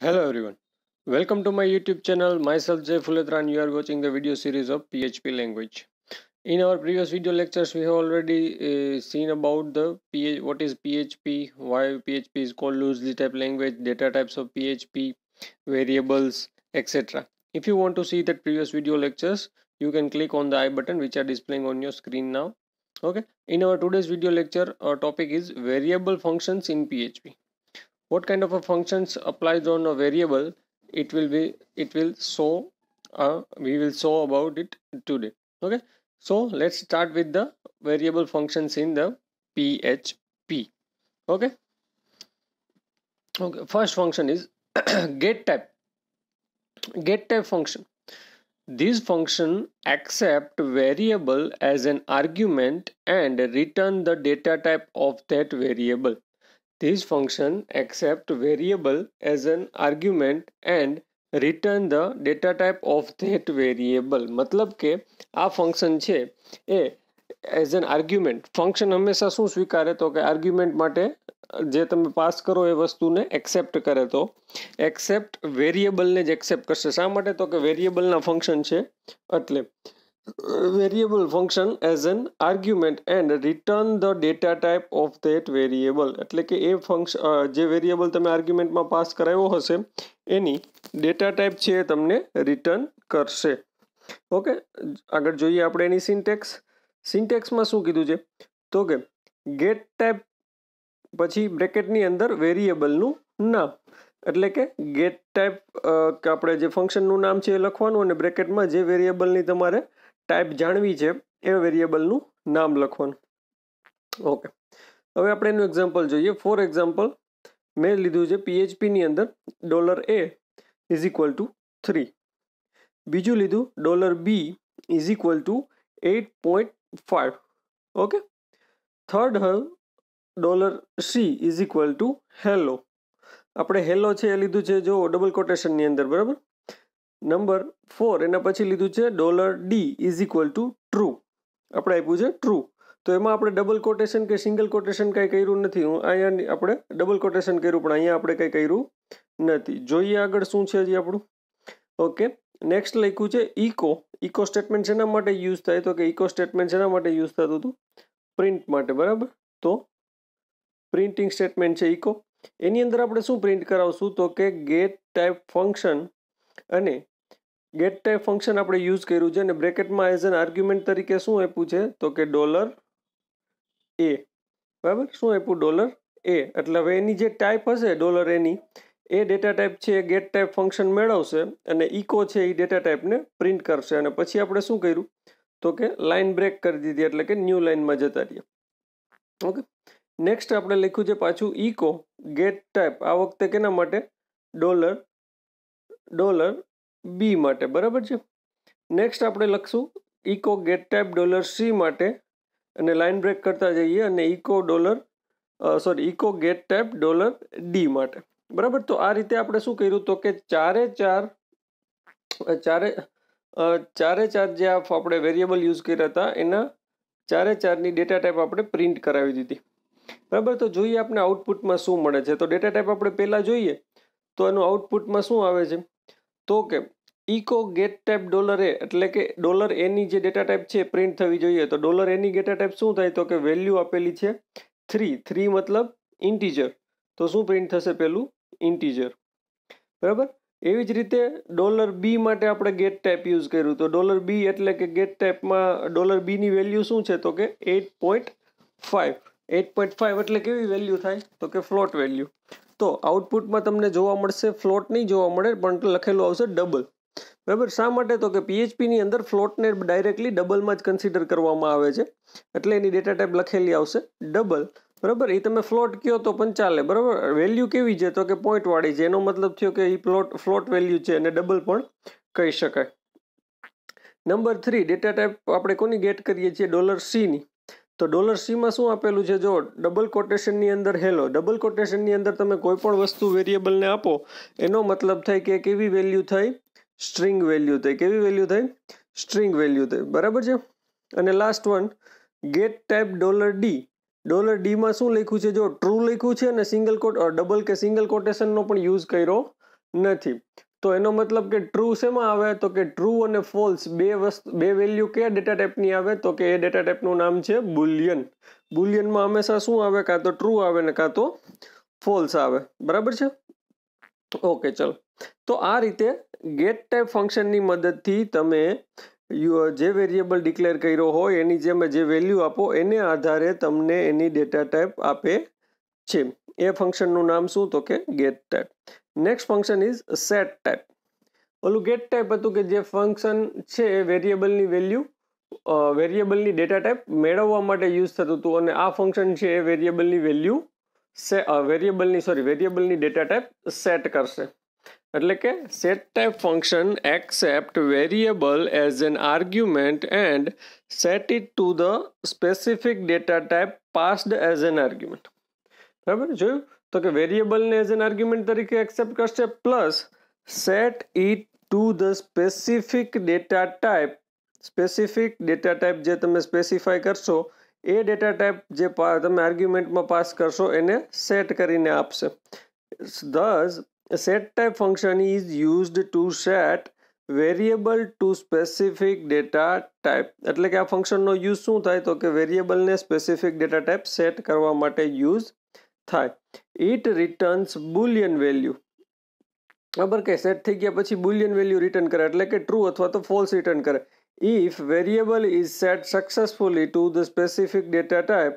Hello everyone, welcome to my YouTube channel. Myself Jay Fuletra and you are watching the video series of PHP language. In our previous video lectures, we have already seen about what is PHP, why PHP is called loosely typed language, data types of PHP, variables, etc. If you want to see that previous video lectures, you can click on the I button which are displaying on your screen now. Okay. In our today's video lecture, our topic is variable functions in PHP. What kind of a functions applies on a variable? It will show we will show about it today. Okay, so let's start with the variable functions in the PHP. Okay, first function is get type function. This function accept variable as an argument and return the data type of that variable. This function accept variable as an argument and return the data type of that variable. मतलब કે આ function છે એ as an argument function હંમેશા શું સ્વીકારે તો કે argument માટે જે તમે પાસ કરો એ વસ્તુને એક્સેપ્ટ કરે તો એક્સેપ્ટ વેરિયેબલને જ એક્સેપ્ટ કરશે. શા માટે તો કે વેરિયેબલના ફંક્શન છે એટલે variable function as an argument and return the data type of that variable. એટલે કે એ ફંક્શન જે વેરિયેબલ તમે આર્ગ્યુમેન્ટમાં પાસ કરાવ્યો હશે એની ડેટા ટાઈપ છે એ તમને રિટર્ન કરશે. ઓકે, આગળ જોઈએ આપણે એની સિન્ટેક્સમાં શું કીધું છે તો કે ગેટ ટાઈપ પછી બ્રેકેટની અંદર વેરિયેબલનું નામ, એટલે કે ગેટ ટાઈપ આપણે જે ફંક્શનનું નામ છે એ લખવાનું અને બ્રેકેટમાં જે વેરિયેબલની તમારે ટાઈપ જાણવી છે એ વેરિયેબલનું નામ લખવાનું. ઓકે, હવે આપણે એનું એક્ઝામ્પલ જોઈએ. ફોર એક્ઝામ્પલ મેં લીધું છે PHPની અંદર $a ઇઝ ઇક્વલ ટુ 3, બીજું લીધું $b is equal to 8.5. Okay, third $c is equal to hello. આપણે હેલો છે એ લીધું છે જો ડબલ કોટેશનની અંદર, બરાબર. નંબર 4 એના પછી લીધું છે $d is equal to true. આપણે આપ્યું છે ટ્રુ, તો એમાં આપણે ડબલ કોટેશન કે સિંગલ કોટેશન કાંઈ કર્યું નથી. અહીંયા આપણે ડબલ કોટેશન કર્યું પણ અહીંયા આપણે કંઈ કર્યું નથી. જોઈએ આગળ શું છે હજી આપણું. ઓકે, નેક્સ્ટ લખ્યું છે ઇકો સ્ટેટમેન્ટ શેના માટે યુઝ થાય તો કે ઇકો સ્ટેટમેન્ટ શેના માટે યુઝ થતું હતું? પ્રિન્ટ માટે, બરાબર. તો પ્રિન્ટિંગ સ્ટેટમેન્ટ છે ઇકો. એની અંદર આપણે શું પ્રિન્ટ કરાવશું તો કે ગેટ ટાઈપ ફંક્શન, અને ગેટ ટાઈપ ફંક્શન આપણે યુઝ કર્યું છે અને બ્રેકેટમાં એઝ એન આર્ગ્યુમેન્ટ તરીકે શું આપ્યું છે તો કે $a, બરાબર. શું આપ્યું? $a. એટલે હવે એની જે ટાઈપ હશે $a એ ડેટા ટાઈપ છે એ ગેટ ટાઈપ ફંક્શન મેળવશે અને ઇકો છે એ ડેટા ટાઈપને પ્રિન્ટ કરશે. અને પછી આપણે શું કર્યું તો કે લાઇન બ્રેક કરી દીધી, એટલે કે ન્યૂ લાઇનમાં જતા રહ્યા. ઓકે, નેક્સ્ટ આપણે લખ્યું છે પાછું ઇકો ગેટ ટાઈપ, આ વખતે કેના માટે? $b માટે, બરાબર છે. નેક્સ્ટ આપણે લખશું ઇકો ગેટ ટાઈપ $c માટે અને લાઇન બ્રેક કરતા જઈએ અને ઇકો ગેટ ટાઈપ $d માટે, બરાબર. તો આ રીતે આપણે શું કર્યું તો કે ચારે ચાર જે આપણે વેરિયેબલ યુઝ કર્યા હતા એના ચારે ચારની ડેટા ટાઈપ આપણે પ્રિન્ટ કરાવી દીધી, બરાબર. તો જોઈએ આપણે આઉટપુટમાં શું મળે છે. તો ડેટા ટાઈપ આપણે પહેલા જોઈએ તો એનું આઉટપુટમાં શું આવે છે તો કે ઇકો ગેટ ટાઈપ $a, એટલે કે $a ની જે ડેટા ટાઈપ છે પ્રિન્ટ થવી જોઈએ. તો $a ની ડેટા ટાઈપ શું થાય તો કે વેલ્યુ આપેલી છે 3 મતલબ ઇન્ટીજર, તો શું પ્રિન્ટ થશે? પેલું ઇન્ટીજર, બરાબર. એવી જ રીતે $b માટે આપણે ગેટ ટાઈપ યુઝ કર્યું. તો $b એટલે કે ગેટ ટાઈપમાં $b ની વેલ્યુ શું છે તો કે 8.5 એટલે કેવી વેલ્યુ થાય તો કે ફ્લોટ વેલ્યુ. તો આઉટપુટમાં તમને જોવા મળશે ફ્લોટ નહીં જોવા મળે પણ લખેલું આવશે ડબલ, બરાબર. શા માટે તો કે PHPની અંદર ફ્લોટને ડાયરેક્ટલી ડબલમાં જ કન્સિડર કરવામાં આવે છે, એટલે એની ડેટા ટાઈપ લખેલી આવશે ડબલ, બરાબર. એ તમે ફ્લોટ કહો તો પણ ચાલે, બરાબર. વેલ્યુ કેવી છે તો કે પોઈન્ટ વાળી છે, એનો મતલબ થયો કે એ ફ્લોટ વેલ્યુ છે અને ડબલ પણ કહી શકાય. નંબર 3 ડેટા ટાઈપ આપણે કોની ગેટ કરીએ છીએ? $c ની. તો $c માં શું આપેલું છે? જો ડબલ કોટેશનની અંદર હેલો, ડબલ કોટેશનની અંદર તમે કોઈ પણ વસ્તુ વેરિયેબલને આપો એનો મતલબ થાય કે કેવી વેલ્યુ થઈ? સ્ટ્રિંગ વેલ્યુ થઈ. કેવી વેલ્યુ થઈ? સ્ટ્રિંગ વેલ્યુ થઈ, બરાબર છે. અને last one get type $d માં શું લખ્યું છે? જો ટ્રુ લખ્યું છે અને ડબલ કે સિંગલ કોટેશનનો પણ યુઝ કર્યો નથી. તો એનો મતલબ કે ટ્રુ શેમાં આવે? તો કે ટ્રુ અને ફોલ્સ બે વેલ્યુ કયા ડેટા ટાઈપની આવે? તો કે એ ડેટા ટાઈપનું નામ છે બુલિયન. બુલિયનમાં હંમેશા શું આવે? કાં તો ટ્રુ આવે ને કાં તો ફોલ્સ આવે. બરાબર છે? ઓકે, ચલો. તો આ રીતે ગેટ ટાઈપ ફંક્શનની મદદથી તમે જે વેરિયેબલ ડિક્લેર કર્યો હોય એની જે વેલ્યુ આપો એને આધારે તમને એની ડેટા ટાઈપ આપે છે. એ ફંક્શનનું નામ શું? તો કે get type. Next function is set type. ઓલું ગેટ ટાઈપ હતું કે જે ફંક્શન છે એ વેરિયેબલની વેલ્યુ વેરિયેબલની ડેટા ટાઈપ મેળવવા માટે યુઝ થતું હતું, અને આ ફંક્શન છે એ વેરિયેબલની વેલ્યુ વેરિયેબલની ડેટા ટાઈપ સેટ કરશે. એટલે કે set type function accept variable as an argument and set it to the specific data type passed as an argument. બરાબર જોયું? તો કે વેરિયેબલને એઝ એન આર્ગ્યુમેન્ટ તરીકે એક્સેપ્ટ કરશે, plus set it to the specific data type. Specific data type જે તમે specify કરશો એ data type જે તમે આર્ગ્યુમેન્ટમાં પાસ કરશો એને સેટ કરીને આપશે. Thus, a set type function is used to set variable to specific data type. એટલે કે આ ફંક્શનનો યુઝ શું થાય? તો કે વેરિયેબલને સ્પેસિફિક ડેટા ટાઈપ સેટ કરવા માટે યુઝ થાય. It returns Boolean value. બરાબર કે સેટ થઈ ગયા પછી બુલિયન વેલ્યુ રિટર્ન કરે, એટલે કે ટ્રુ અથવા તો ફોલ્સ રિટર્ન કરે. If variable is set successfully to the specific data type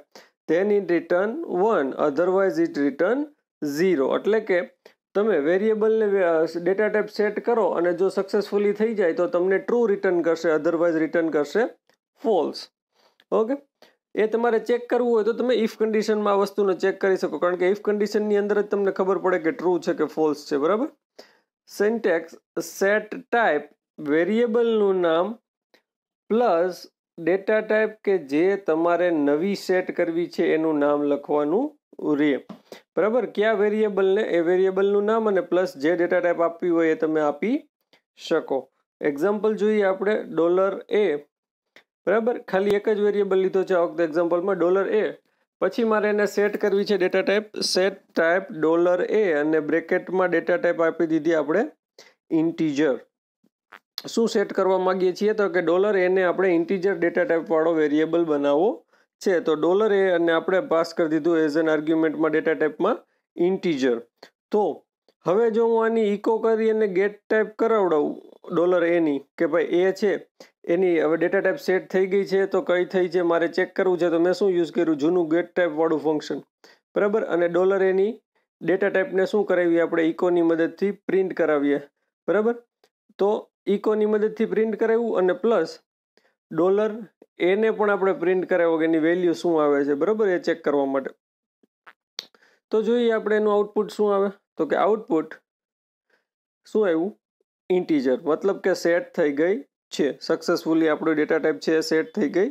then it return 1, otherwise it return 0. એટલે કે તમે વેરિયેબલને ડેટા ટાઈપ સેટ કરો અને જો સક્સેસફુલી થઈ જાય તો તમને ટ્રુ રિટર્ન કરશે, અધરવાઇઝ રિટર્ન કરશે ફોલ્સ. ઓકે, એ તમારે ચેક કરવું હોય તો તમે ઇફ કન્ડિશનમાં આ વસ્તુને ચેક કરી શકો, કારણ કે ઇફ કન્ડિશનની અંદર જ તમને ખબર પડે કે ટ્રુ છે કે ફોલ્સ છે. બરાબર. સિન્ટેક્સ સેટ ટાઈપ વેરિયેબલનું નામ પ્લસ ડેટા ટાઈપ કે જે તમારે નવી સેટ કરવી છે એનું નામ લખવાનું રહે. બરાબર. કયા વેરિયેબલને એ વેરિયેબલનું નામ અને પ્લસ જે ડેટા ટાઈપ આપવી હોય એ તમે આપી શકો. એક્ઝામ્પલ જોઈએ આપણે $a. બરાબર. ખાલી એક જ વેરિયેબલ લીધો છે આ વખતે એક્ઝામ્પલમાં $a. પછી મારે એને સેટ કરવી છે data type. Set type $a અને બ્રેકેટમાં ડેટા ટાઈપ આપી દીધી આપણે ઇન્ટીજર. શું સેટ કરવા માંગીએ છીએ? તો કે $a ને આપણે ઇન્ટીજર ડેટા ટાઈપ વાળો વેરિયેબલ બનાવવો છે. તો $a અને આપણે પાસ કરી દીધું એઝ એન આર્ગ્યુમેન્ટમાં ડેટા ટાઈપમાં ઇન્ટીજર. તો હવે જો હું આની ઇકો કરી અને ગેટ ટાઈપ કરાવડાવું $a ની કે ભાઈ એ છે એની હવે ડેટા ટાઈપ સેટ થઈ ગઈ છે, તો કઈ થઈ છે મારે ચેક કરવું છે, તો મેં શું યુઝ કર્યું? જૂનું ગેટ ટાઈપ વાળું ફંક્શન. બરાબર. અને $a ની ડેટા ટાઈપને શું કરાવીએ આપણે? ઇકોની મદદથી પ્રિન્ટ કરાવીએ. બરાબર. તો ઇકોની મદદથી પ્રિન્ટ કરાવ્યું અને પ્લસ $a ને પણ આપણે પ્રિન્ટ કરાવ્યો કે એની વેલ્યુ શું આવે છે. બરાબર. એ ચેક કરવા માટે. તો જોઈએ આપણે એનું આઉટપુટ શું આવે. તો કે આઉટપુટ શું આવ્યું? ઇન્ટીજર. મતલબ કે સેટ થઈ ગઈ છે સક્સેસફુલી. આપણું ડેટા ટાઈપ છે સેટ થઈ ગઈ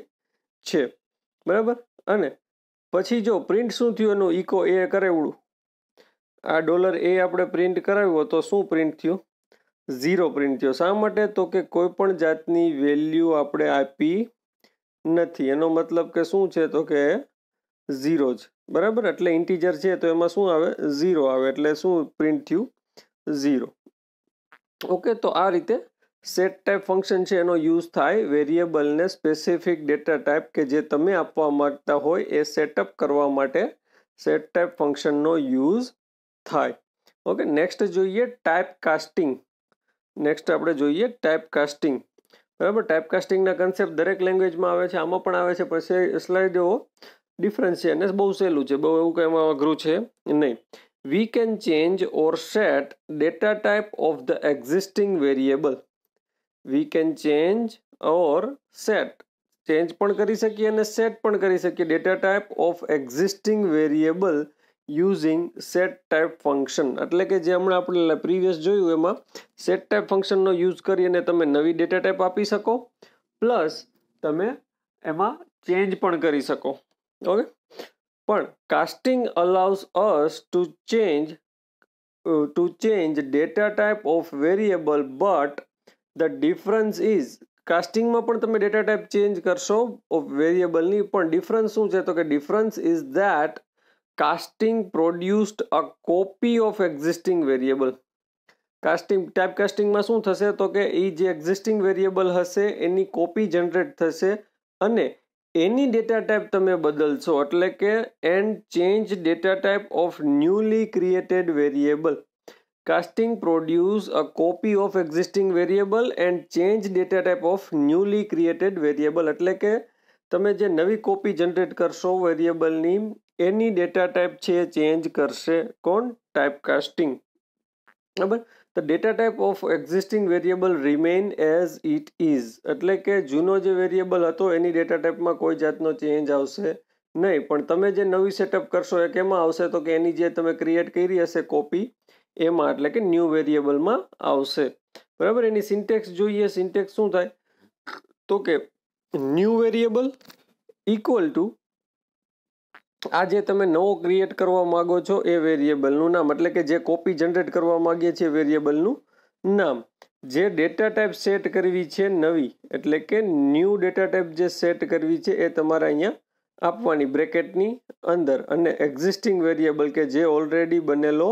છે. બરાબર. અને પછી જો પ્રિન્ટ શું થયું એનું ઇકો એ કરાવ્યું, આ $a આપણે પ્રિન્ટ કરાવ્યો તો શું પ્રિન્ટ થયું? 0 પ્રિન્ટ થયો. શા માટે? તો કે કોઈ પણ જાતની વેલ્યુ આપણે આપી નથી. એનો મતલબ કે શું છે? તો કે 0 જ. બરાબર. એટલે ઇન્ટીજર છે તો એમાં શું આવે? 0 આવે. એટલે શું પ્રિન્ટ થયું? 0. ઓકે, તો આ રીતે સેટ ટાઈપ ફંક્શન છે એનો યુઝ થાય વેરિયેબલને સ્પેસિફિક ડેટા ટાઈપ કે જે તમે આપવા માંગતા હોય એ સેટઅપ કરવા માટે સેટ ટાઈપ ફંક્શનનો યુઝ થાય. ઓકે, નેક્સ્ટ જોઈએ ટાઈપ કાસ્ટિંગ. નેક્સ્ટ આપણે જોઈએ ટાઈપ કાસ્ટિંગ. બરાબર. ટાઈપ કાસ્ટિંગના કન્સેપ્ટ દરેક લેંગ્વેજમાં આવે છે, આમાં પણ આવે છે, પણ સ્લાઇડ એવો ડિફરન્સ છે અને બહુ સહેલું છે, બહુ એવું કંઈ એમાં અઘરું છે નહીં. We can change or set data type of the existing variable. We can change or set. Change પણ કરી શકીએ અને સેટ પણ કરી શકીએ data type of existing variable using set type function. એટલે કે જે હમણાં આપણે પ્રીવિયસ જોયું એમાં સેટ ટાઈપ ફંક્શનનો યુઝ કરી અને તમે નવી ડેટા ટાઈપ આપી શકો, પ્લસ તમે એમાં ચેન્જ પણ કરી શકો. ઓકે, પણ casting allows us to change data type of variable, but the difference is કાસ્ટિંગમાં પણ તમે ડેટા ટાઈપ ચેન્જ કરશો ઓફ વેરિયેબલની, પણ ડિફરન્સ શું છે? તો કે difference is that casting produced a copy of existing variable. Type કાસ્ટિંગમાં શું થશે તો કે એ જે એક્ઝિસ્ટિંગ વેરિયેબલ હશે એની કોપી જનરેટ થશે અને એની ડેટા ટાઈપ તમે બદલશો એટલે કે and change data type of newly created variable. Casting produce a copy of existing variable and change data type of newly created variable. એટલે કે તમે જે નવી કોપી જનરેટ કરશો વેરિયેબલની એની ડેટા ટાઈપ છે ચેન્જ કરશે કોણ? Type casting. બરાબર. The data type of existing variable remain as it is. એટલે કે જૂનો જે વેરિયેબલ હતો એની ડેટા ટાઈપમાં કોઈ જાતનો ચેન્જ આવશે નહીં, પણ તમે જે નવી સેટઅપ કરશો એ કેમાં આવશે તો કે એની જે તમે ક્રિએટ કરી હશે કોપી એમાં, એટલે કે ન્યૂ વેરિયેબલમાં આવશે. બરાબર. એની સિન્ટેક્સ જોઈએ. સિન્ટેક્સ શું થાય તો કે ન્યૂ વેરિયેબલ ઇક્વલ ટુ આ જે તમે નવો ક્રિએટ કરવા માંગો છો એ વેરિયેબલનું નામ, એટલે કે જે કોપી જનરેટ કરવા માંગીએ છીએ વેરિયેબલનું નામ. જે ડેટા ટાઈપ સેટ કરવી છે નવી, એટલે કે ન્યૂ ડેટા ટાઈપ જે સેટ કરવી છે એ તમારે અહીંયા આપવાની બ્રેકેટની અંદર, અને એક્ઝિસ્ટિંગ વેરિયેબલ કે જે ઓલરેડી બનેલો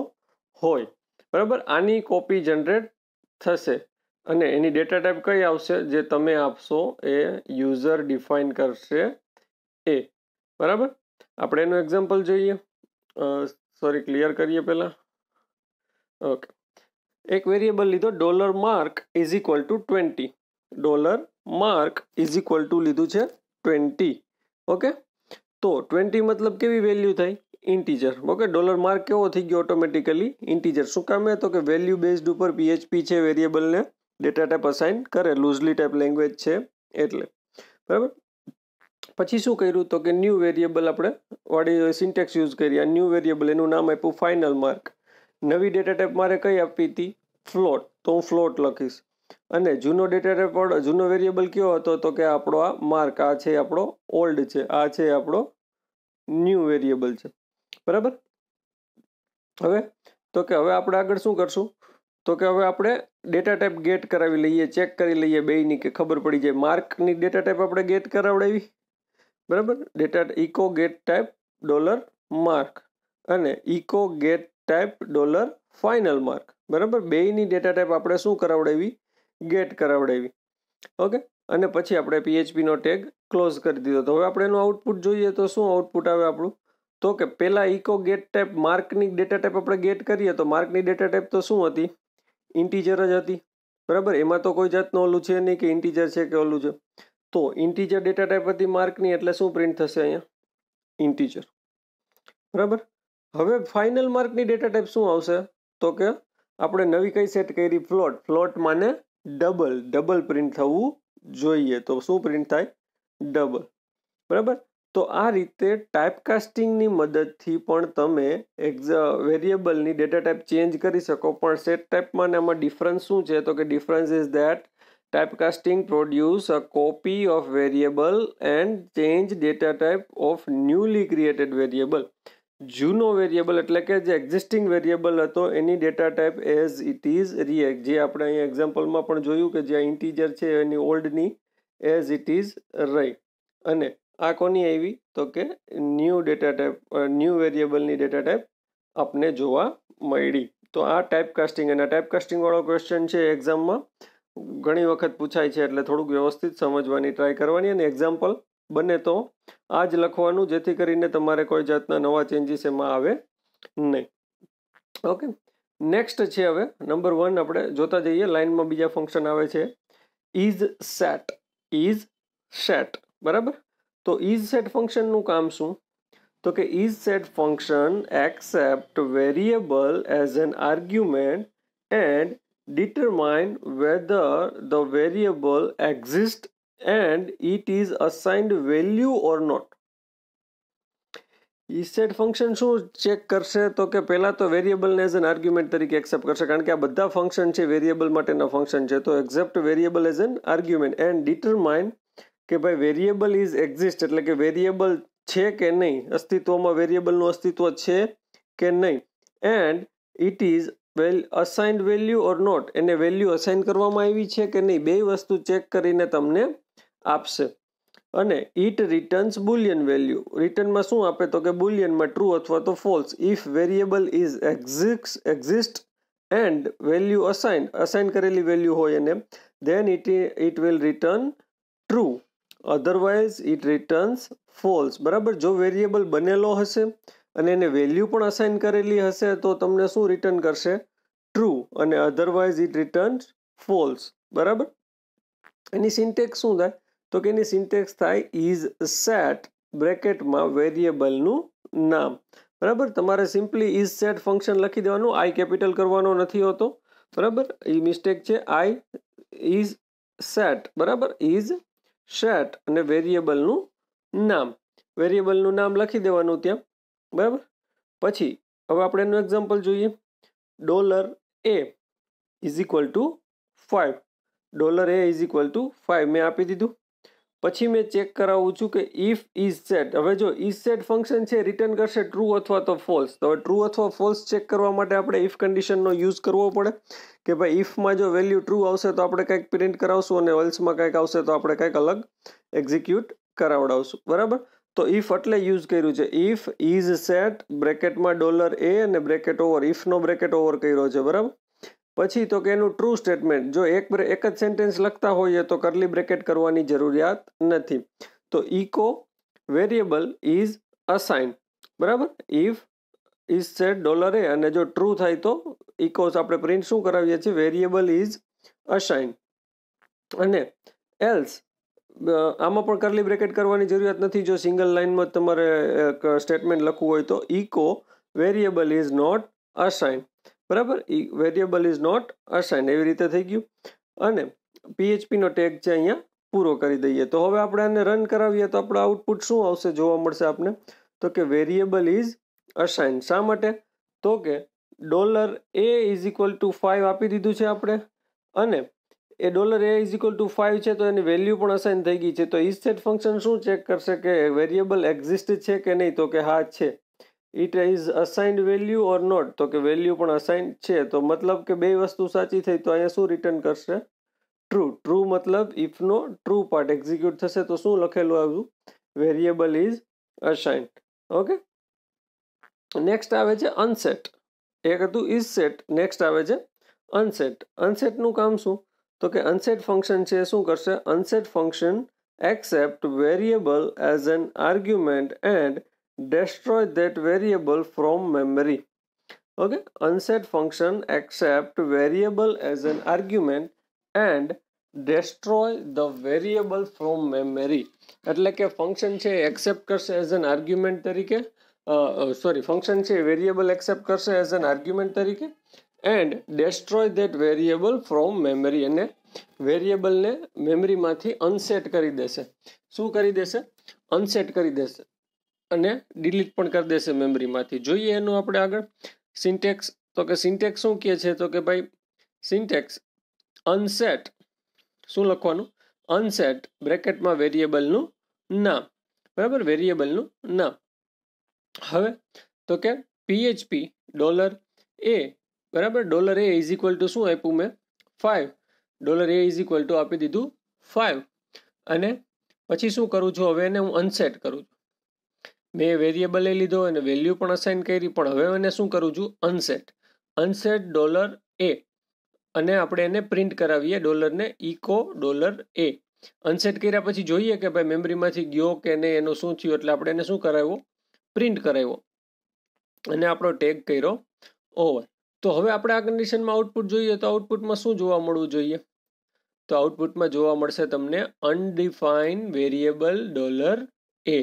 હોય. બરાબર. આની કોપી જનરેટ થશે અને એની ડેટા ટાઈપ કઈ આવશે? જે તમે આપશો એ યુઝર ડિફાઇન કરશે એ. બરાબર. આપણે એનું એક્ઝામ્પલ જોઈએ. સોરી, ક્લિયર કરીએ પહેલાં. ઓકે. એક વેરિયેબલ લીધો $mark is equal to 20. $mark is equal to લીધું છે 20. ઓકે. તો 20 મતલબ કેવી વેલ્યુ થઈ? ઇન્ટીજર. ઓકે. $mark કેવો થઈ ગયો? Automatically integer. શું કામે? તો કે વેલ્યુ બેઝડ ઉપર PHP છે વેરિયેબલને ડેટા ટાઈપ અસાઇન કરે, લૂઝલી ટાઈપ લેંગ્વેજ છે એટલે. બરાબર. પછી શું કર્યું તો કે ન્યૂ વેરિયેબલ આપણે વાળી સિન્ટેક્સ યુઝ કરી. આ ન્યૂ વેરિયેબલ એનું નામ આપ્યું ફાઇનલ માર્ક. નવી ડેટા ટાઈપ મારે કઈ આપવી હતી? ફ્લોટ. તો હું ફ્લોટ લખીશ. અને જૂનો ડેટા ટાઈપ જૂનો વેરિયેબલ કયો હતો તો કે આપણો આ માર્ક, આ છે આપણો ઓલ્ડ છે, આ છે આપણો ન્યૂ વેરિયેબલ છે. બરાબર. હવે તો કે હવે આપણે આગળ શું કરશું તો કે હવે આપણે ડેટા ટાઈપ ગેટ કરાવી લઈએ, ચેક કરી લઈએ બેયની કે ખબર પડી જાય. માર્કની ડેટા ટાઈપ આપણે ગેટ કરાવડાવી. બરાબર. Data echo get type $mark અને echo get type $final mark. બરાબર. બેયની ડેટા ટાઈપ આપણે શું કરાવડાવી? ગેટ કરાવડાવી. ઓકે. અને પછી આપણે PHP નો ટેગ ક્લોઝ કરી દીધો. તો હવે આપણે એનું આઉટપુટ જોઈએ તો શું આઉટપુટ આવે આપણું તો કે પેલા ઇકો ગેટ ટાઈપ માર્કની ડેટા ટાઈપ આપણે ગેટ કરીએ તો માર્કની ડેટા ટાઈપ તો શું હતી? ઇન્ટીજર જ હતી. બરાબર. એમાં તો કોઈ જાતનું ઓલું છે નહીં કે ઇન્ટીજર છે કે ઓલું છે. તો ઇન્ટીજર ડેટા ટાઈપ હતી માર્કની, એટલે શું પ્રિન્ટ થશે અહીંયા? ઇન્ટીજર. બરાબર. હવે ફાઇનલ માર્કની ડેટા ટાઈપ શું આવશે તો કે આપણે નવી કઈ સેટ કરી? ફ્લોટ. ફ્લોટ માને ડબલ પ્રિન્ટ થવું જોઈએ. તો શું પ્રિન્ટ થાય? ડબલ. બરાબર. તો આ રીતે ટાઈપકાસ્ટિંગની મદદથી પણ તમે વેરિયેબલની ડેટા ટાઈપ ચેન્જ કરી શકો. પણ સેટ ટાઈપમાં ને આમાં ડિફરન્સ શું છે તો કે difference is that typecasting produce a copy of variable and change data type of newly created variable. જૂનો વેરિયેબલ એટલે કે જે એક્ઝિસ્ટિંગ વેરિયેબલ હતો એની data type as it is react, જે આપણે અહીંયા એક્ઝામ્પલમાં પણ જોયું કે જ્યાં ઇન્ટીજર છે એની ઓલ્ડની એઝ ઇટ ઇઝ રહી. અને આ કોની આવી તો કે ન્યૂ ડેટા ટાઈપ, ન્યૂ વેરિયેબલની ડેટા ટાઈપ આપને જોવા મળી. તો આ ટાઈપકાસ્ટિંગ, અને ટાઈપકાસ્ટિંગ વાળો ક્વેશ્ચન છે એક્ઝામમાં ઘણી વખત પૂછાય છે, એટલે થોડુંક વ્યવસ્થિત સમજવાની ટ્રાય કરવાની અને એક્ઝામ્પલ બને તો આ જ લખવાનું, જેથી કરીને તમારે કોઈ જાતના નવા ચેન્જીસ એમાં આવે નહીં. ઓકે. નેક્સ્ટ છે હવે નંબર 1 આપણે જોતા જઈએ. લાઇનમાં બીજા ફંક્શન આવે છે ઇઝ સેટ. Is set. બરાબર. તો ઇઝ સેટ ફંક્શનનું કામ શું તો કે is set function accept variable as an argument and determine whether the variable exists and it is assigned value or not. isset function શું ચેક કરશે તો કે પહેલા તો વેરિયેબલને એઝ એન આર્ગ્યુમેન્ટ તરીકે એક્સેપ્ટ કરશે, કારણ કે આ બધા ફંક્શન છે વેરિયેબલ માટેના ફંક્શન છે. તો accept variable as an argument and determine કે ભાઈ વેરિયેબલ ઇઝ એક્ઝિસ્ટ, એટલે કે વેરિયેબલ છે કે નહીં, અસ્તિત્વમાં વેરિયેબલનું અસ્તિત્વ છે કે નહીં. And it is assigned value or not, એને વેલ્યુ અસાઇન કરવામાં આવી છે કે નહીં, બે વસ્તુ ચેક કરીને તમને આપશે. અને ઇટ રિટર્ન્સ બુલિયન વેલ્યુ. રિટર્નમાં શું આપે તો કે બુલિયનમાં ટ્રુ અથવા તો false. If variable is exist and value assign કરેલી વેલ્યુ હોય એને, then it will return true, otherwise it returns false. બરાબર, જો વેરિયેબલ બનેલો હશે અને એને વેલ્યુ પણ અસાઇન કરેલી હશે તો તમને શું રિટર્ન કરશે? ટ્રુ, અને અધરવાઇઝ ઇટ રિટર્ન્સ ફોલ્સ. બરાબર, એની સિન્ટેક્સ શું થાય? તો કે એની સિન્ટેક્સ થાય ઇઝ સેટ બ્રેકેટમાં વેરિયેબલનું નામ. બરાબર, તમારે સિમ્પલી ઇઝ સેટ ફંક્શન લખી દેવાનું, આઈ કેપિટલ કરવાનો નથી હોતો. બરાબર, એ મિસ્ટેક છે. આઈ ઇઝ સેટ, બરાબર, ઇઝ સેટ અને વેરિયેબલનું નામ લખી દેવાનું ત્યાં. બરાબર, પછી હવે આપણે એનું એક્ઝામ્પલ જોઈએ. $a is equal to 5. $a is equal to 5 મેં આપી દીધું. પછી મેં ચેક કરાવું છું કે ઇફ ઇઝ સેટ. હવે જો ઇઝ સેટ ફંક્શન છે રિટર્ન કરશે ટ્રુ અથવા તો ફોલ્સ. તો ટ્રુ અથવા ફોલ્સ ચેક કરવા માટે આપણે ઇફ કન્ડિશનનો યુઝ કરવો પડે કે ભાઈ ઇફમાં જો વેલ્યુ ટ્રુ આવશે તો આપણે કંઈક પ્રિન્ટ કરાવશું અને એલ્સમાં કંઈક આવશે તો આપણે કંઈક અલગ એક્ઝિક્યુટ કરાવડાવશું. બરાબર, તો ઇફ એટલે યુઝ કર્યું છે. ઇફ ઇઝ સેટ બ્રેકેટમાં $a અને બ્રેકેટ ઓવર, ઇફનો બ્રેકેટ ઓવર કર્યો છે. બરાબર, પછી તો કે એનું ટ્રુ સ્ટેટમેન્ટ, જો એક જ સેન્ટેન્સ લખતા હોઈએ તો કરલી બ્રેકેટ કરવાની જરૂરિયાત નથી. તો ઇકો વેરિયેબલ ઇઝ અસાઇન. બરાબર, ઇફ ઇઝ સેટ $a અને જો ટ્રુ થાય તો ઇકોસ આપણે પ્રિન્ટ શું કરાવીએ છીએ? Variable is assign. અને એલ્સ આમાં પણ કરલી બ્રેકેટ કરવાની જરૂરિયાત નથી જો સિંગલ લાઇનમાં તમારે સ્ટેટમેન્ટ લખવું હોય તો. Echo variable is not assign. બરાબર, વેરિયેબલ ઇઝ નોટ અસાઇન, એવી રીતે થઈ ગયું. અને PHP નો ટેગ છે અહીંયા પૂરો કરી દઈએ. તો હવે આપણે આને રન કરાવીએ તો આપણું આઉટપુટ શું આવશે જોવા મળશે આપને? તો કે વેરિયેબલ ઇઝ અસાઇન. શા માટે? તો કે $a ઇઝ ઇક્વલ ટુ 5 આપી દીધું છે આપણે, અને એ $a ઇઝ ઇક્વલ ટુ 5 છે તો એની વેલ્યુ પણ અસાઇન થઈ ગઈ છે. તો ઇઝ સેટ ફંક્શન શું ચેક કરશે કે વેરિયેબલ એક્ઝિસ્ટ છે કે નહીં? તો કે હા છે. It is assigned value or not? તો કે વેલ્યુ પણ અસાઇન છે. તો મતલબ કે બે વસ્તુ સાચી થઈ. તો અહીંયા શું રિટર્ન કરશે? ટ્રુ. ટ્રુ મતલબ ઇફનો ટ્રુ પાર્ટ એક્ઝિક્યુટ થશે. તો શું લખેલું આવ્યું? Variable is assigned. Okay, next આવે છે અનસેટ. એક હતું ઇઝ સેટ, નેક્સ્ટ આવે છે અનસેટ. અનસેટનું કામ શું? તો કે અનસેટ ફંક્શન છે શું કરશે? Unset function accept variable as an argument and destroy that variable from memory. Okay, unset function accept variable as an argument and destroy the variable from memory. એટલે કે ફંક્શન છે એક્સેપ્ટ કરશે as an argument તરીકે, function છે variable accept કરશે as an argument તરીકે and destroy that variable from memory, અને વેરિયેબલને મેમરીમાંથી અનસેટ કરી દેશે. શું કરી દેશે? અનસેટ કરી દેશે અને ડિલીટ પણ કરી દેશે મેમરીમાંથી. જોઈએ એનું આપણે આગળ સિન્ટેક્સ. તો કે સિન્ટેક્સ શું કહે છે? તો કે ભાઈ સિન્ટેક્સ અનસેટ, શું લખવાનું? અનસેટ બ્રેકેટમાં વેરિયેબલનું નામ. બરાબર, વેરિયેબલનું નામ. હવે તો કે PHP $a, બરાબર, $a ઇઝ ઇક્વલ ટુ શું આપ્યું મેં? 5. $a ઇઝ ઇક્વલ ટુ આપી દીધું 5. અને પછી શું કરું છું? હવે એને હું અનસેટ કરું છું. મેં વેરિયેબલ લઈ લીધો અને વેલ્યુ પણ અસાઇન કરી, પણ હવે એને શું કરું છું? અનસેટ. અનસેટ $a અને આપણે એને પ્રિન્ટ કરાવીએ ડોલરને ઇકો $a. અનસેટ કર્યા પછી જોઈએ કે ભાઈ મેમરીમાંથી ગયો કે નહીં, એનું શું થયું. એટલે આપણે એને શું કરાવ્યો? પ્રિન્ટ કરાવ્યો અને આપણો ટેગ કર્યો ઓવર. તો હવે આપણે આ કન્ડિશનમાં આઉટપુટ જોઈએ તો આઉટપુટમાં શું જોવા મળવું જોઈએ? તો આઉટપુટમાં જોવા મળશે તમને અનડિફાઇન વેરિયેબલ $a.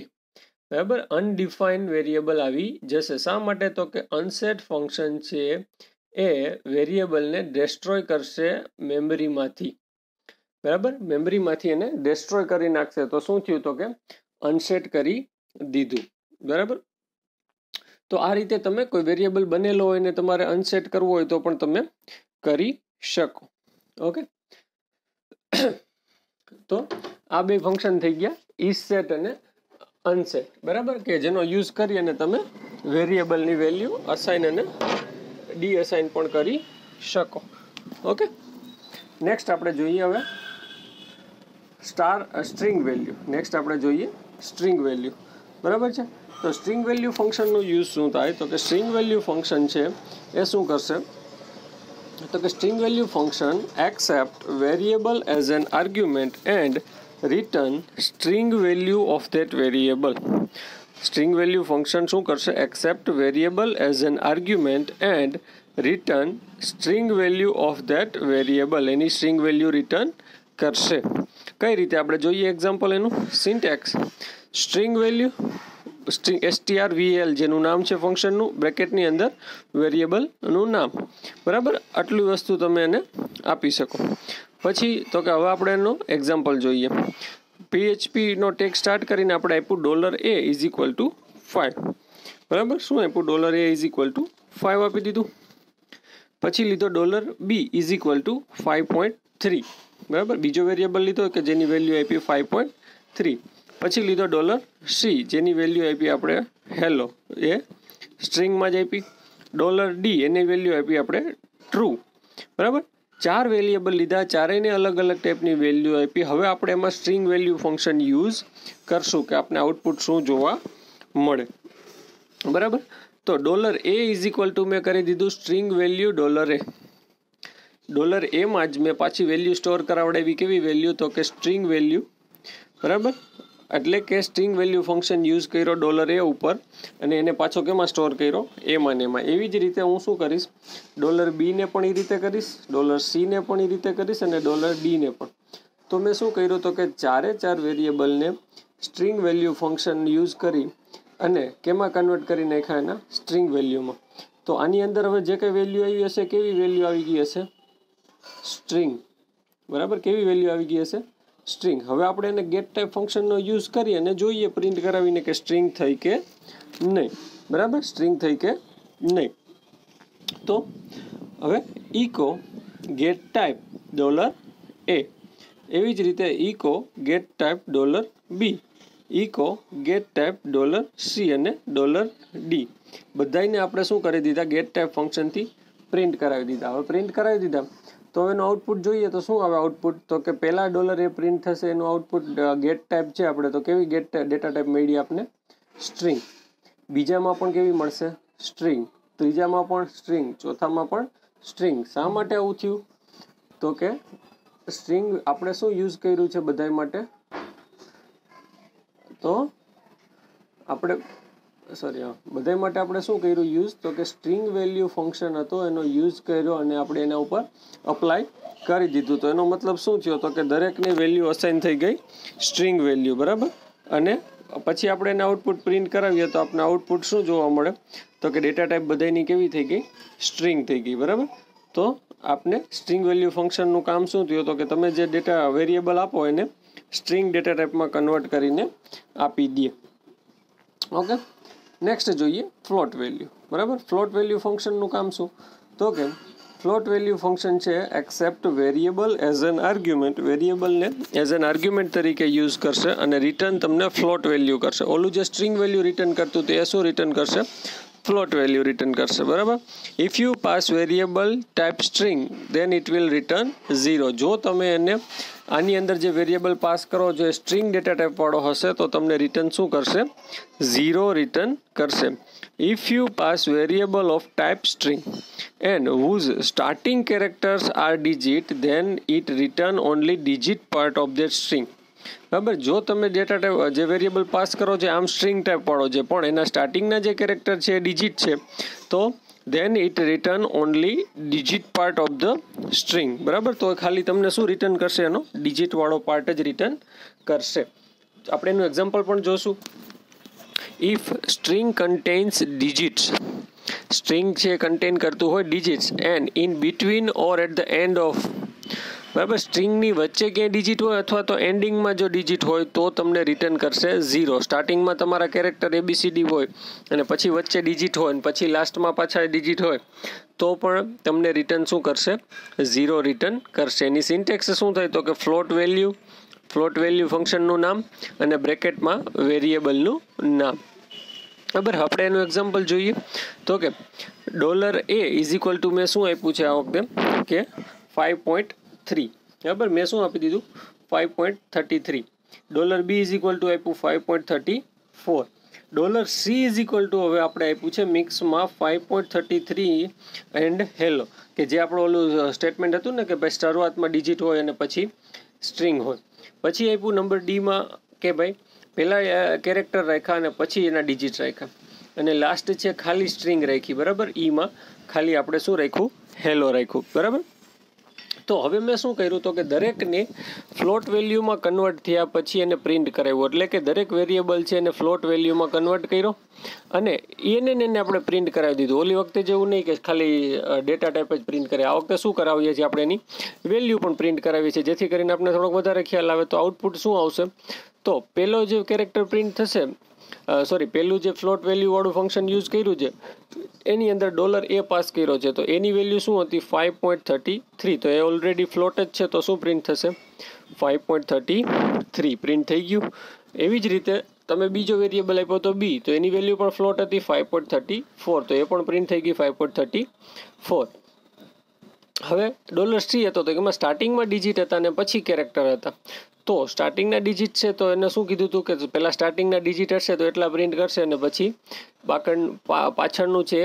બરાબર, અનડિફાઇન વેરિયેબલ આવી જશે. શા માટે? તો કે અનસેટ ફંક્શન છે એ વેરિયેબલને ડેસ્ટ્રોય કરશે મેમરીમાંથી. બરાબર, મેમરીમાંથી એને ડેસ્ટ્રોય કરી નાખશે. તો શું થયું? તો કે અનસેટ કરી દીધું. બરાબર, તો આ રીતે તમે કોઈ વેરિયેબલ બનેલો હોય ને તમારે અનસેટ કરવો હોય તો પણ તમે કરી શકો. ઓકે, તો આ બે ફંક્શન થઈ ગયા, ઇઝ સેટ અને અનસેટ. બરાબર, કે જેનો યુઝ કરી અને તમે વેરિયેબલની વેલ્યુ અસાઇન અને ડીઅસાઇન પણ કરી શકો. ઓકે, નેક્સ્ટ આપણે જોઈએ હવે સ્ટ્રિંગ વેલ્યુ. નેક્સ્ટ આપણે જોઈએ સ્ટ્રિંગ વેલ્યુ. બરાબર છે, તો સ્ટ્રિંગ વેલ્યુ ફંક્શનનો યુઝ શું થાય? તો કે સ્ટ્રિંગ વેલ્યુ ફંક્શન છે એ શું કરશે? તો કે string value function accept variable as an argument and return string value of that variable. String value function શું કરશે? Accept variable as an argument and return string value of that variable. Any string value return કરશે. કઈ રીતે આપણે જોઈએ example એનું. Syntax string value string strval જેનું નામ છે ફંક્શનનું, બ્રેકેટની અંદર વેરિયેબલનું નામ, બરાબર. આટલી વસ્તુ તમે એને આપી શકો. પછી તો કે હવે આપણે એનો એક્ઝામ્પલ જોઈએ. PHPનો ટેગ સ્ટાર્ટ કરીને આપણે આપ્યું $a ઇઝ ઇક્વલ ટુ 5, બરાબર. શું આપ્યું? $a ઇઝ ઇક્વલ ટુ 5 આપી દીધું. પછી લીધો $b ઇઝ ઇક્વલ ટુ 5.3, બરાબર. બીજો વેરિયેબલ લીધો કે જેની વેલ્યુ આપી 5.3. પછી લીધો $c જેની વેલ્યુ આપી આપણે હેલો, એ સ્ટ્રિંગમાં જ આપી. $d એની વેલ્યુ આપી આપણે ટ્રુ, બરાબર. 4 વેરિયેબલ લીધા, ચારેયને અલગ અલગ ટાઈપની વેલ્યુ આપી. હવે આપણે એમાં સ્ટ્રિંગ વેલ્યુ ફંક્શન યુઝ કરશું કે આપણે આઉટપુટ શું જોવા મળે, બરાબર. તો $a ઇઝ ઇક્વલ ટુ મેં કરી દીધું સ્ટ્રિંગ વેલ્યુ $a. $a માં જ મેં પાછી વેલ્યુ સ્ટોર કરાવડાવી. કેવી વેલ્યુ? તો કે સ્ટ્રિંગ વેલ્યુ, બરાબર. એટલે કે સ્ટ્રિંગ વેલ્યુ ફંક્શન યુઝ કર્યો $a ઉપર અને એને પાછો કેમાં સ્ટોર કર્યો? એમાં ને એમાં. એવી જ રીતે હું શું કરીશ? $b ને પણ એ રીતે કરીશ, $c ને પણ એ રીતે કરીશ અને $d ને પણ. તો મેં શું કર્યું? તો કે ચારે ચાર વેરિયેબલને સ્ટ્રિંગ વેલ્યુ ફંક્શન યુઝ કરી અને કેમાં કન્વર્ટ કરી નાખ્યા? એના સ્ટ્રિંગ વેલ્યુમાં. તો આની અંદર હવે જે કંઈ વેલ્યુ આવી હશે, કેવી વેલ્યુ આવી ગઈ હશે? સ્ટ્રિંગ, બરાબર. કેવી વેલ્યુ આવી ગઈ હશે? સ્ટ્રિંગ. હવે આપણે એને ગેટ ટાઈપ ફંક્શનનો યુઝ કરી અને જોઈએ પ્રિન્ટ કરાવીને કે સ્ટ્રિંગ થઈ કે નહીં, બરાબર. સ્ટ્રિંગ થઈ કે નહીં. તો હવે ઇકો ગેટ ટાઈપ $a, એવી જ રીતે echo get type $b, echo get type $c અને $d બધાને આપણે શું કરી દીધા? ગેટ ટાઈપ ફંક્શનથી પ્રિન્ટ કરાવી દીધા. હવે પ્રિન્ટ કરાવી દીધા તો એનું આઉટપુટ જોઈએ તો શું આવે આઉટપુટ? તો કે પહેલા $a પ્રિન્ટ થશે, એનું આઉટપુટ ગેટ ટાઈપ છે આપણે તો કેવી ગેટ ડેટા ટાઈપ મળી આપને? સ્ટ્રિંગ. બીજામાં પણ કેવી મળશે? સ્ટ્રિંગ. ત્રીજામાં પણ સ્ટ્રિંગ, ચોથામાં પણ સ્ટ્રિંગ. શા માટે આવું થયું? તો કે સ્ટ્રિંગ આપણે શું યુઝ કર્યું છે બધા માટે? તો આપણે બધા માટે આપણે શું કર્યું યુઝ? તો કે સ્ટ્રિંગ વેલ્યુ ફંક્શન હતો એનો યુઝ કર્યો અને આપણે એના ઉપર અપ્લાય કરી દીધું. તો એનો મતલબ શું થયો? તો કે દરેકની વેલ્યુ અસાઇન થઈ ગઈ સ્ટ્રિંગ વેલ્યુ, બરાબર. અને પછી આપણે એને આઉટપુટ પ્રિન્ટ કરાવીએ તો આપણે આઉટપુટ શું જોવા મળે? તો કે ડેટા ટાઈપ બધાની કેવી થઈ ગઈ? સ્ટ્રિંગ થઈ ગઈ, બરાબર. તો આપને સ્ટ્રિંગ વેલ્યુ ફંક્શનનું કામ શું થયું? તો કે તમે જે ડેટા વેરિયેબલ આપો એને સ્ટ્રિંગ ડેટા ટાઈપમાં કન્વર્ટ કરીને આપી દે. ઓકે. નેક્સ્ટ જોઈએ ફ્લોટ વેલ્યુ, બરાબર. ફ્લોટ વેલ્યુ ફંક્શનનું કામ શું? તો કે ફ્લોટ વેલ્યુ ફંક્શન છે accept variable as an argument. વેરિયેબલને એઝ એન આર્ગ્યુમેન્ટ તરીકે યુઝ કરશે અને રિટર્ન તમને ફ્લોટ વેલ્યુ કરશે. ઓલું જે સ્ટ્રિંગ વેલ્યુ રિટર્ન કરતું તે શું રિટર્ન કરશે? ફ્લોટ વેલ્યુ રિટર્ન કરશે, બરાબર. If you pass variable type string then it will return 0. જો તમે એને આની અંદર જે વેરિયેબલ પાસ કરો જે સ્ટ્રિંગ ડેટા ટાઈપ વાળો હશે તો તમને રિટર્ન શું કરશે? 0 રિટર્ન કરશે. If you pass variable of type string and whose starting characters are digit then it return only digit part of that string. બરાબર. જો તમે ડેટા ટાઈપ જે વેરિયેબલ પાસ કરો છો આમ સ્ટ્રિંગ ટાઈપ વાળો છે પણ એના સ્ટાર્ટિંગના જે કેરેક્ટર છે એ ડિજિટ છે તો then it return only digit part of the string, બરાબર. તો ખાલી તમને શું રિટર્ન કરશે? એનો ડિજિટ વાળો પાર્ટ જ રિટર્ન કરશે. આપણે એનું એક્ઝામ્પલ પણ જોશું. If string contains digits, string છે કન્ટેન કરતું હોય digits and in between or at the end of, બરાબર. સ્ટ્રિંગની વચ્ચે ક્યાંય ડિજિટ હોય અથવા તો એન્ડિંગમાં જો ડિજિટ હોય તો તમને રિટર્ન કરશે 0. સ્ટાર્ટિંગમાં તમારા કેરેક્ટર ABCD હોય અને પછી વચ્ચે ડિજિટ હોય અને પછી લાસ્ટમાં પાછા ડિજિટ હોય તો પણ તમને રિટર્ન શું કરશે? 0 રિટર્ન કરશે. એની સિન્ટેક્સ શું થાય? તો કે ફ્લોટ વેલ્યુ ફંક્શનનું નામ અને બ્રેકેટમાં વેરિયેબલનું નામ, બરાબર. આપણે એનું એક્ઝામ્પલ જોઈએ તો કે $a ઇઝ ઇક્વલ ટુ મેં શું આપ્યું છે આ વખતે કે 5.3, બરાબર. મેં શું આપી દીધું? 5.33. $b ઇઝ ઇક્વલ ટુ આપ્યું 5.34. $C ઇઝ ઇક્વલ ટુ હવે આપણે આપ્યું છે મિક્સમાં 5.33 એન્ડ હેલો, કે જે આપણું ઓલું સ્ટેટમેન્ટ હતું ને કે ભાઈ શરૂઆતમાં ડિજિટ હોય અને પછી સ્ટ્રિંગ હોય. પછી આપ્યું નંબર ડીમાં કે ભાઈ પહેલાં કેરેક્ટર રાખ્યા અને પછી એના ડિજિટ રાખ્યા, અને લાસ્ટ છે ખાલી સ્ટ્રિંગ રાખી, બરાબર. ઈમાં ખાલી આપણે શું રાખ્યું, હેલો રાખ્યું, બરાબર. તો હવે મેં શું કર્યું તો કે દરેકને ફ્લોટ વેલ્યુમાં કન્વર્ટ થયા પછી એને પ્રિન્ટ કરાવ્યું, એટલે કે દરેક વેરિયેબલ છે એને ફ્લોટ વેલ્યુમાં કન્વર્ટ કર્યો અને એને આપણે પ્રિન્ટ કરાવી દીધું. ઓલી વખતે જેવું નહીં કે ખાલી ડેટા ટાઈપ જ પ્રિન્ટ કરે, આ વખતે શું કરાવીએ છીએ આપણે એની વેલ્યુ પણ પ્રિન્ટ કરાવીએ છીએ, જેથી કરીને આપણે થોડોક વધારે ખ્યાલ આવે. તો આઉટપુટ શું આવશે, તો પહેલો જે કેરેક્ટર પ્રિન્ટ થશે, પહેલું જે ફ્લોટ વેલ્યુવાળું ફંક્શન યુઝ કર્યું છે એની અંદર $A પાસ કર્યો છે, તો એની વેલ્યુ શું હતી 5.33, તો એ ઓલરેડી ફ્લોટ જ છે, તો શું પ્રિન્ટ થશે 5.33 પ્રિન્ટ થઈ ગયું. એવી જ રીતે તમે બીજો વેરિયેબલ આપ્યો તો બી, તો એની વેલ્યુ પણ ફ્લોટ હતી 5.34, તો એ પણ પ્રિન્ટ થઈ ગઈ 5.34. હવે $C હતો તો એમાં સ્ટાર્ટિંગમાં ડિજિટ હતા અને પછી કેરેક્ટર હતા. તો સ્ટાર્ટિંગના ડિજિટ છે તો એને શું કીધું હતું કે પહેલાં સ્ટાર્ટિંગના ડિજિટ હશે તો એટલા પ્રિન્ટ કરશે અને પછી પાછળનું છે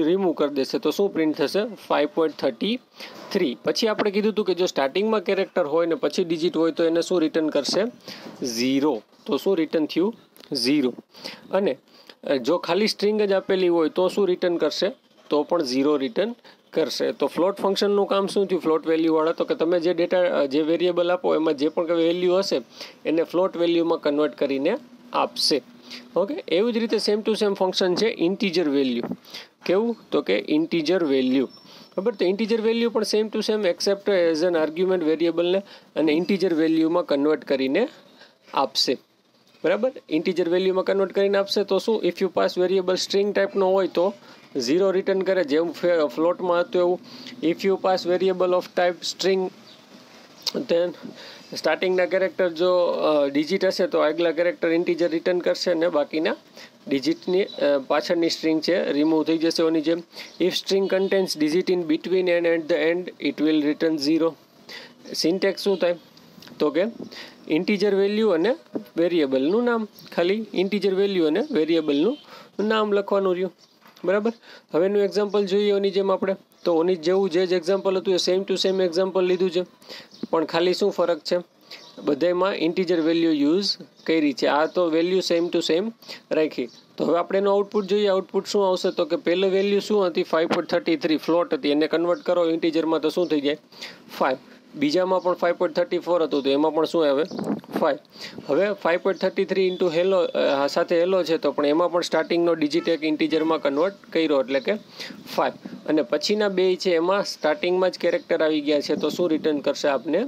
રિમૂવ કરી દેશે, તો શું પ્રિન્ટ થશે 5.33. પછી આપણે કીધું હતું કે જો સ્ટાર્ટિંગમાં કેરેક્ટર હોય ને પછી ડિજિટ હોય તો એને શું રિટર્ન કરશે 0, તો શું રિટર્ન થયું 0. અને જો ખાલી સ્ટ્રિંગ જ આપેલી હોય તો શું રિટર્ન કરશે, તો પણ 0 રિટર્ન કરશે. તો ફ્લોટ ફંક્શનનું કામ શું થયું ફ્લોટ વેલ્યુવાળા, તો કે તમે જે ડેટા જે વેરિયેબલ આપો એમાં જે પણ વેલ્યુ હશે એને ફ્લોટ વેલ્યુમાં કન્વર્ટ કરીને આપશે. ઓકે, એવી જ રીતે સેમ ટુ સેમ ફંક્શન છે ઇન્ટીજર વેલ્યુ. કેવું, તો કે ઇન્ટીજર વેલ્યુ, બરાબર. તો ઇન્ટીજર વેલ્યુ પણ same to same accept as an argument વેરિયેબલને અને ઇન્ટીજર વેલ્યુમાં કન્વર્ટ કરીને આપશે, બરાબર. ઇન્ટીજર વેલ્યુમાં કન્વર્ટ કરીને આપશે તો શું, if you pass variable string ટાઈપનો હોય તો 0 રિટર્ન કરે, જેમ ફ્લોટમાં હતું એવું. If you pass variable of type string, then સ્ટાર્ટિંગના કેરેક્ટર જો ડિજિટ હશે તો આગલા કેરેક્ટર ઇન્ટીજર રિટર્ન કરશે અને બાકીના ડિજિટની પાછળની સ્ટ્રિંગ છે રિમૂવ થઈ જશે ઓની જેમ. If string contains digit in between and at the end it will return 0. Syntax શું થાય, તો કે ઇન્ટીજર વેલ્યુ અને વેરિયેબલનું નામ, ખાલી ઇન્ટીજર વેલ્યુ અને વેરિયેબલનું નામ લખવાનું રહ્યું, બરાબર. હવે એનું એક્ઝામ્પલ જોઈએ ઓની જેમ આપણે, તો ઓની જેવું જે એક્ઝામ્પલ હતું એ સેમ ટુ સેમ એક્ઝામ્પલ લીધું છે, પણ ખાલી શું ફરક છે, બધામાં ઇન્ટીજર વેલ્યુ યુઝ કરી છે. આ તો વેલ્યુ સેમ ટુ સેમ રાખી. તો હવે આપણે એનું આઉટપુટ જોઈએ. આઉટપુટ શું આવશે, તો કે પહેલી વેલ્યુ શું હતી 5.33 ફ્લોટ હતી, એને કન્વર્ટ કરો ઇન્ટીજરમાં તો શું થઈ જાય 5. બીજામાં પણ 5.34 હતું તો એમાં પણ શું આવે 5. હવે 5.33 ઇન્ટુ હેલો સાથે હેલો છે તો પણ એમાં પણ સ્ટાર્ટિંગનો ડિજિટ એક ઇન્ટીજરમાં કન્વર્ટ કર્યો એટલે કે 5. અને પછીના બે છે એમાં સ્ટાર્ટિંગમાં જ કેરેક્ટર આવી ગયા છે તો શું રિટર્ન કરશે આપને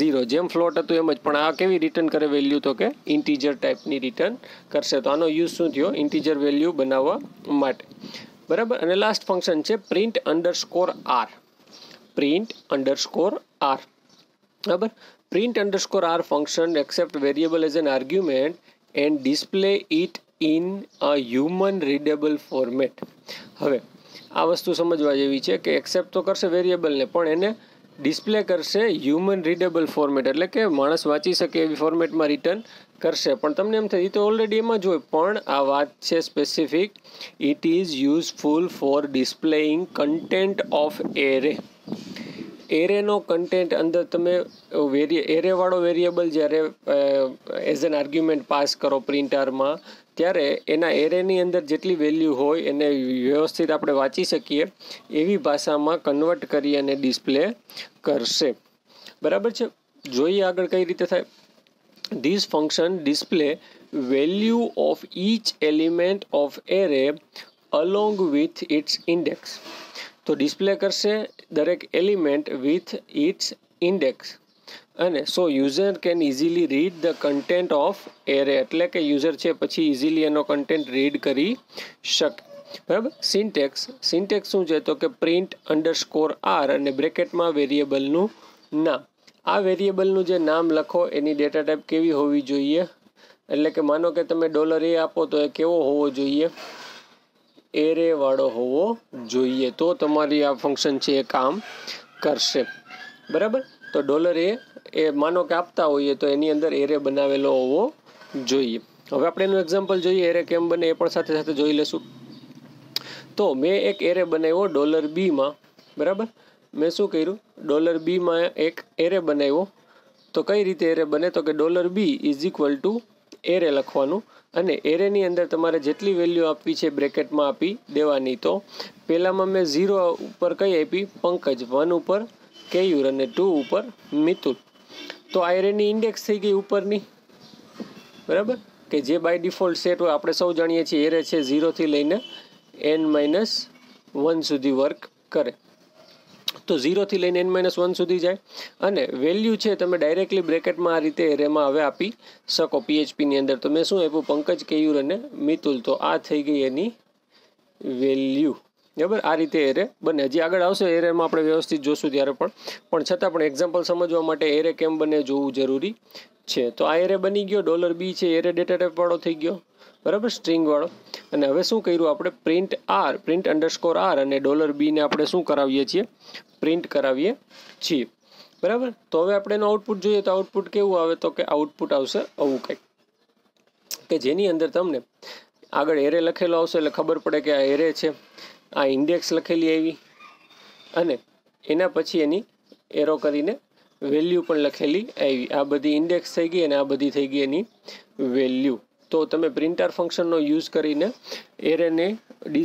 0, જેમ ફ્લોટ હતું એમ જ. પણ આ કેવી રિટર્ન કરે વેલ્યુ, તો કે ઇન્ટીજર ટાઈપની રિટર્ન કરશે. તો આનો યુઝ શું થયો, ઇન્ટીજર વેલ્યુ બનાવવા માટે, બરાબર. અને લાસ્ટ ફંક્શન છે print underscore R. Print underscore R, બરાબર. Print underscore R function accept variable as an argument and display it in a human readable format. હવે આ વસ્તુ સમજવા જેવી છે કે એક્સેપ્ટ તો કરશે વેરિયેબલને પણ એને ડિસ્પ્લે કરશે હ્યુમન રીડેબલ ફોર્મેટ, એટલે કે માણસ વાંચી શકે એવી ફોર્મેટમાં રિટર્ન કરશે. પણ તમને એમ થાય એ તો ઓલરેડી એમાં જ હોય, પણ આ વાત છે specific. It is useful for displaying content of array. એરેનો કન્ટેન્ટ અંદર તમે એરેવાળો વેરિયેબલ જ્યારે એઝ એન આર્ગ્યુમેન્ટ પાસ કરો પ્રિન્ટરમાં, ત્યારે એના એરેની અંદર જેટલી વેલ્યુ હોય એને વ્યવસ્થિત આપણે વાંચી શકીએ એવી ભાષામાં કન્વર્ટ કરી અને ડિસ્પ્લે કરશે, બરાબર છે. જોઈએ આગળ કઈ રીતે થાય. This function display value of each element of array along with its index. તો ડિસ્પ્લે કરશે દરેક એલિમેન્ટ વિથ ઇટ્સ ઇન્ડેક્સ. અને so user can easily read the content of array, એટલે કે યુઝર છે પછી ઇઝીલી એનો કન્ટેન્ટ રીડ કરી શકે, બરાબર. સિન્ટેક્સ શું છે, તો કે પ્રિન્ટ અંડરસ્કોર આર અને બ્રેકેટમાં વેરિયેબલનું નામ. આ વેરિયેબલનું જે નામ લખો એની ડેટા ટાઈપ કેવી હોવી જોઈએ, એટલે કે માનો કે તમે $A આપો તો એ કેવો હોવો જોઈએ, એરે વાળો હોવો જોઈએ, તો તમારી આ ફંક્શન છે એ કામ કરશે, બરાબર. તો $A એ માનો કે આપતા હોઈએ તો એની અંદર એરે બનાવેલો હોવો જોઈએ. હવે આપણે એનું એક્ઝામ્પલ જોઈએ, એરે કેમ બને એ પણ સાથે સાથે જોઈ લેશું. તો મેં એક એરે બનાવ્યો $b માં, બરાબર. મેં શું કર્યું, $b માં એક એરે બનાવ્યો. તો કઈ રીતે એરે બને, તો કે $b = એરે લખવાનું, અને એરેની અંદર તમારે જેટલી વેલ્યુ આપવી છે બ્રેકેટમાં આપી દેવાની. તો પહેલામાં મેં 0 ઉપર કઈ આપી, પંકજ, 1 ઉપર કેયુર અને 2 ઉપર મિતુલ. તો આ એરેની ઇન્ડેક્સ થઈ ગઈ ઉપરની, બરાબર, કે જે બાય ડિફોલ્ટ સેટ હોય. આપણે સૌ જાણીએ છીએ એરે છે 0 થી લઈને n-1 સુધી વર્ક કરે. તો 0 થી લઈને n-1 સુધી જાય, અને વેલ્યુ છે તમે ડાયરેક્ટલી બ્રેકેટમાં આ રીતે એરેમાં હવે આપી શકો PHPની અંદર. તો મેં શું આપ્યું, પંકજ, કેયુર અને મિતુલ. તો આ થઈ ગઈ એની વેલ્યુ, બરાબર. આ રીતે એરે બને. હજી આગળ આવશે એરેમાં, આપણે વ્યવસ્થિત જોશું ત્યારે પણ છતાં પણ એક્ઝામ્પલ સમજવા માટે એરે કેમ બને જોવું જરૂરી છે. તો આ એરે બની ગયો. $b છે એરે ડેટા ટાઈપ વાળો થઈ ગયો, બરાબર, સ્ટ્રિંગ વાળો. અને હવે શું કર્યું આપણે, પ્રિન્ટ _r અને $b ને આપણે શું કરાવીએ છીએ, પ્રિન્ટ કરાવીએ છીએ, બરાબર. તો હવે આપણે એનું આઉટપુટ જોઈએ. તો આઉટપુટ કેવું આવે, તો કે આઉટપુટ આવશે આવું કંઈક, કે જેની અંદર તમને આગળ એરે લખેલો આવશે એટલે ખબર પડે કે આ એરે છે. આ ઇન્ડેક્સ લખેલી આવી, અને એના પછી એની એરો કરીને વેલ્યુ પણ લખેલી આવી. આ બધી ઇન્ડેક્સ થઈ ગઈ અને આ બધી થઈ ગઈ એની વેલ્યુ. તો તમે પ્રિન્ટર ફંક્શનનો યુઝ કરીને એરેને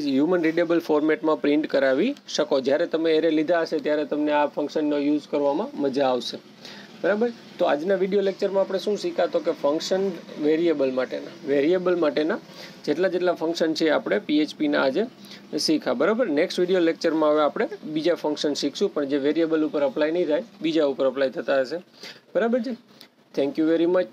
હ્યુમન રીડેબલ ફોર્મેટમાં પ્રિન્ટ કરાવી શકો. જ્યારે તમે એરે લીધા હશે ત્યારે તમને આ ફંક્શનનો યુઝ કરવામાં મજા આવશે, બરાબર. તો આજના વિડીયો લેક્ચરમાં આપણે શું શીખ્યા, તો કે ફંક્શન વેરિયેબલ માટેના જેટલા ફંક્શન છે આપણે PHPના આજે શીખ્યા, બરાબર. નેક્સ્ટ વિડીયો લેક્ચરમાં હવે આપણે બીજા ફંક્શન શીખશું, પણ જે વેરિયેબલ ઉપર અપ્લાય નહીં થાય, બીજા ઉપર અપ્લાય થતા હશે, બરાબર છે. Thank you very much.